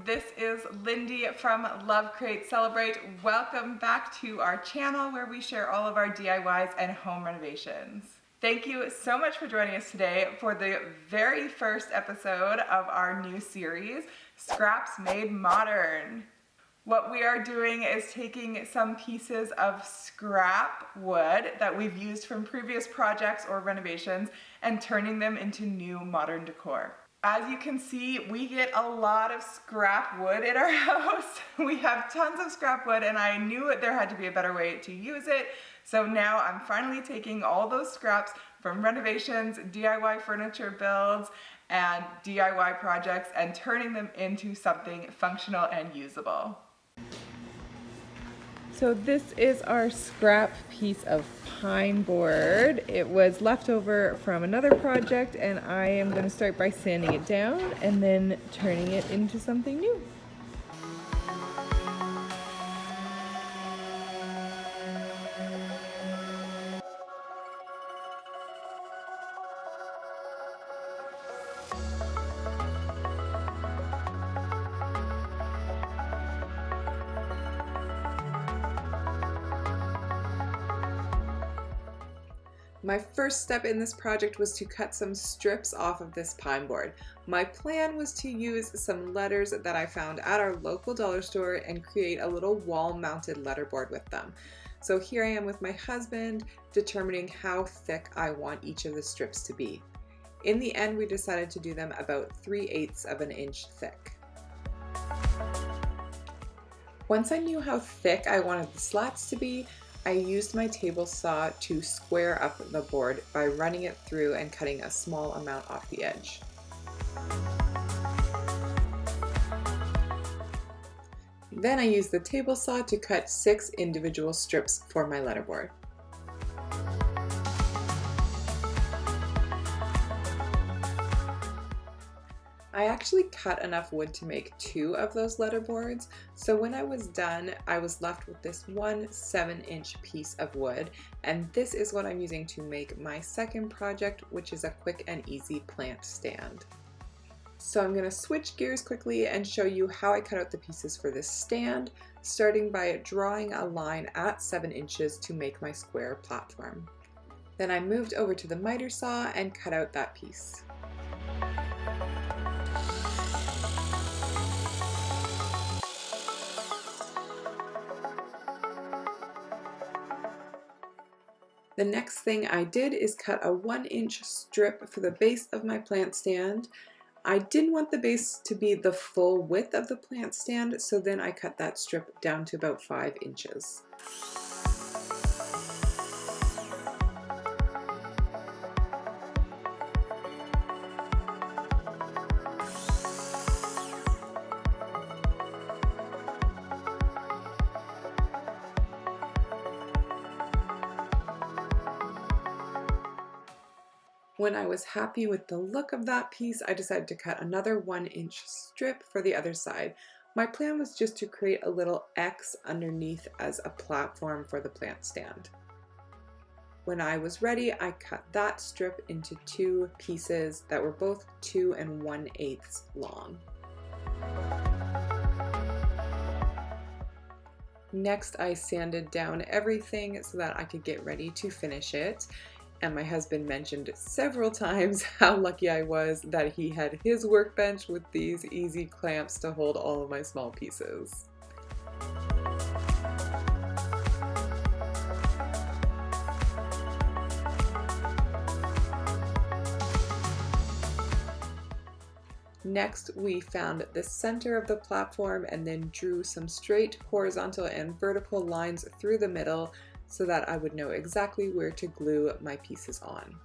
This is Lindy from Love Create Celebrate. Welcome back to our channel where we share all of our DIYs and home renovations. Thank you so much for joining us today for the very first episode of our new series, Scraps Made Modern. What we are doing is taking some pieces of scrap wood that we've used from previous projects or renovations and turning them into new modern decor. As you can see, we get a lot of scrap wood in our house. We have tons of scrap wood and I knew there had to be a better way to use it. So now I'm finally taking all those scraps from renovations, DIY furniture builds, and DIY projects and turning them into something functional and usable. So this is our scrap piece of pine board. It was left over from another project and I am going to start by sanding it down and then turning it into something new. My first step in this project was to cut some strips off of this pine board. My plan was to use some letters that I found at our local dollar store and create a little wall-mounted letterboard with them. So here I am with my husband determining how thick I want each of the strips to be. In the end, we decided to do them about 3/8 of an inch thick. Once I knew how thick I wanted the slats to be, I used my table saw to square up the board by running it through and cutting a small amount off the edge. Then I used the table saw to cut 6 individual strips for my letterboard. I actually cut enough wood to make 2 of those letterboards, so when I was done, I was left with this one 7-inch piece of wood, and this is what I'm using to make my second project, which is a quick and easy plant stand. So I'm going to switch gears quickly and show you how I cut out the pieces for this stand, starting by drawing a line at 7 inches to make my square platform. Then I moved over to the miter saw and cut out that piece. The next thing I did is cut a 1-inch strip for the base of my plant stand. I didn't want the base to be the full width of the plant stand, so then I cut that strip down to about 5 inches. When I was happy with the look of that piece, I decided to cut another 1-inch strip for the other side. My plan was just to create a little X underneath as a platform for the plant stand. When I was ready, I cut that strip into 2 pieces that were both 2 1/8 long. Next, I sanded down everything so that I could get ready to finish it. And my husband mentioned several times how lucky I was that he had his workbench with these easy clamps to hold all of my small pieces. Next, we found the center of the platform and then drew some straight horizontal and vertical lines through the middle so that I would know exactly where to glue my pieces on.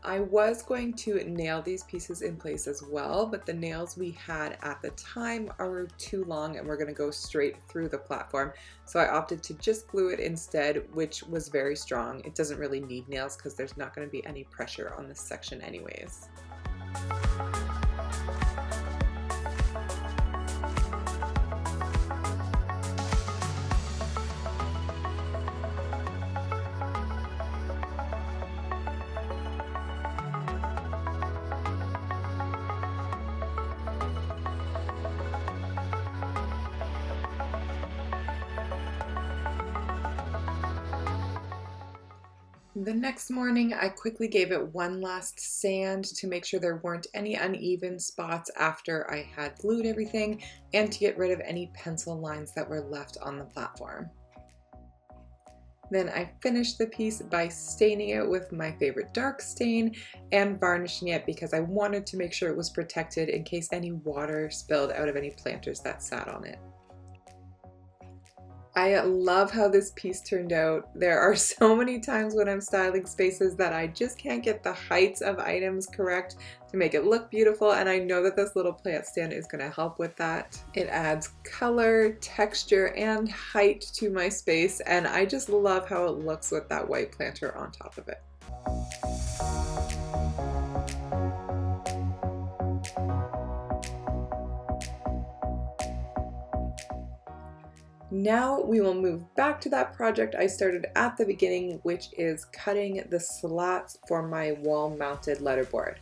I was going to nail these pieces in place as well, but the nails we had at the time are too long and we're going to go straight through the platform, so I opted to just glue it instead, which was very strong. It doesn't really need nails because there's not going to be any pressure on this section anyways. The next morning, I quickly gave it one last sand to make sure there weren't any uneven spots after I had glued everything and to get rid of any pencil lines that were left on the platform. Then I finished the piece by staining it with my favorite dark stain and varnishing it because I wanted to make sure it was protected in case any water spilled out of any planters that sat on it. I love how this piece turned out. There are so many times when I'm styling spaces that I just can't get the heights of items correct to make it look beautiful, and I know that this little plant stand is going to help with that. It adds color, texture, and height to my space, and I just love how it looks with that white planter on top of it. Now we will move back to that project I started at the beginning, which is cutting the slats for my wall-mounted letterboard.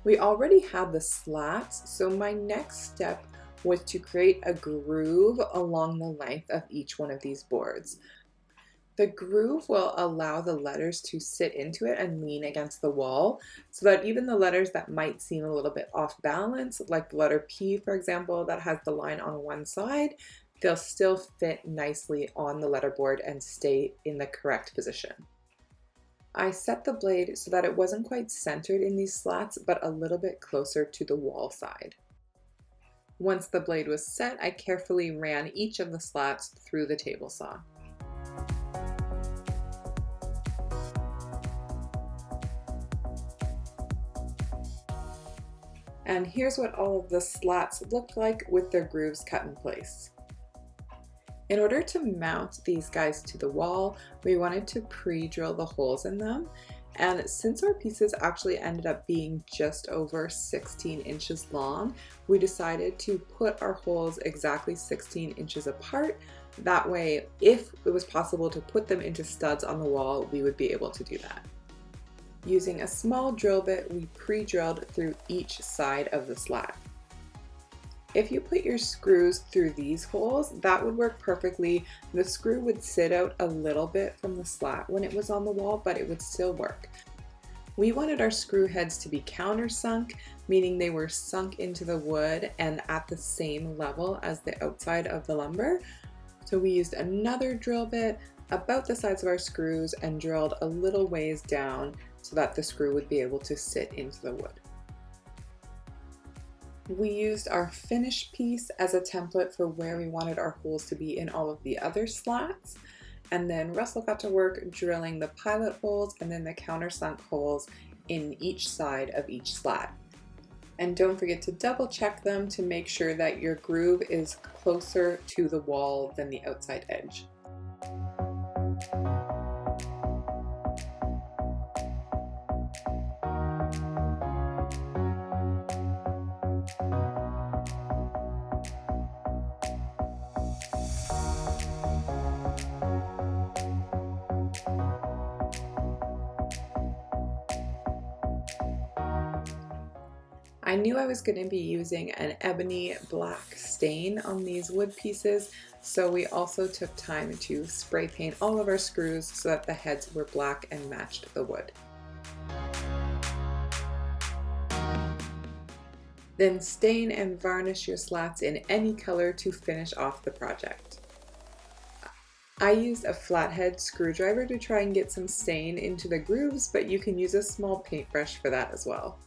We already had the slats, so my next step was to create a groove along the length of each one of these boards. The groove will allow the letters to sit into it and lean against the wall so that even the letters that might seem a little bit off balance, like the letter P, for example, that has the line on one side, they'll still fit nicely on the letterboard and stay in the correct position. I set the blade so that it wasn't quite centered in these slats, but a little bit closer to the wall side. Once the blade was set, I carefully ran each of the slats through the table saw. And here's what all of the slats look like with their grooves cut in place. In order to mount these guys to the wall, we wanted to pre-drill the holes in them. And since our pieces actually ended up being just over 16 inches long, we decided to put our holes exactly 16 inches apart. That way, if it was possible to put them into studs on the wall, we would be able to do that. Using a small drill bit, we pre-drilled through each side of the slat. If you put your screws through these holes, that would work perfectly. The screw would sit out a little bit from the slat when it was on the wall, but it would still work. We wanted our screw heads to be countersunk, meaning they were sunk into the wood and at the same level as the outside of the lumber. So we used another drill bit about the size of our screws and drilled a little ways down so that the screw would be able to sit into the wood. We used our finish piece as a template for where we wanted our holes to be in all of the other slats. And then Russell got to work drilling the pilot holes and then the countersunk holes in each side of each slat. And don't forget to double check them to make sure that your groove is closer to the wall than the outside edge. I knew I was going to be using an ebony black stain on these wood pieces, so we also took time to spray paint all of our screws so that the heads were black and matched the wood. Then stain and varnish your slats in any color to finish off the project. I used a flathead screwdriver to try and get some stain into the grooves, but you can use a small paintbrush for that as well.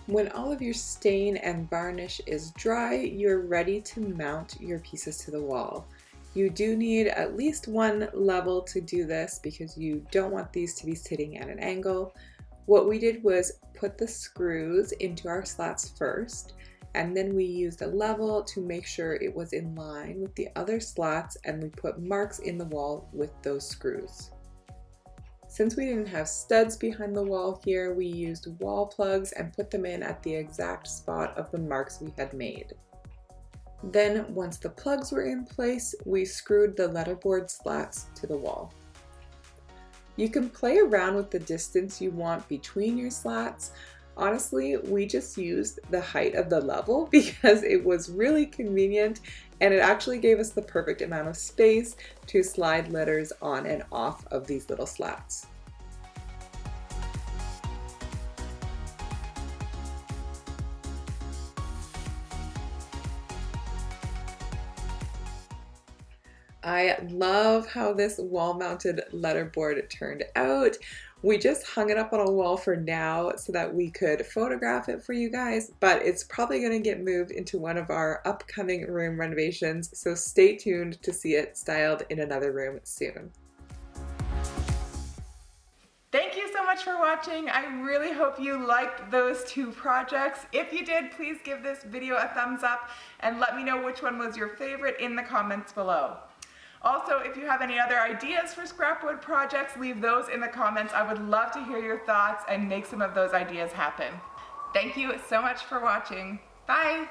When all of your stain and varnish is dry, you're ready to mount your pieces to the wall. You do need at least one level to do this because you don't want these to be sitting at an angle. What we did was put the screws into our slats first, and then we used a level to make sure it was in line with the other slats, and we put marks in the wall with those screws. Since we didn't have studs behind the wall here, we used wall plugs and put them in at the exact spot of the marks we had made. Then, once the plugs were in place, we screwed the letterboard slats to the wall. You can play around with the distance you want between your slats. Honestly, we just used the height of the level because it was really convenient and it actually gave us the perfect amount of space to slide letters on and off of these little slats. I love how this wall-mounted letterboard turned out. We just hung it up on a wall for now so that we could photograph it for you guys, but it's probably going to get moved into one of our upcoming room renovations, so stay tuned to see it styled in another room soon. Thank you so much for watching. I really hope you liked those two projects. If you did, please give this video a thumbs up and let me know which one was your favorite in the comments below. Also, if you have any other ideas for scrapwood projects, leave those in the comments. I would love to hear your thoughts and make some of those ideas happen. Thank you so much for watching. Bye!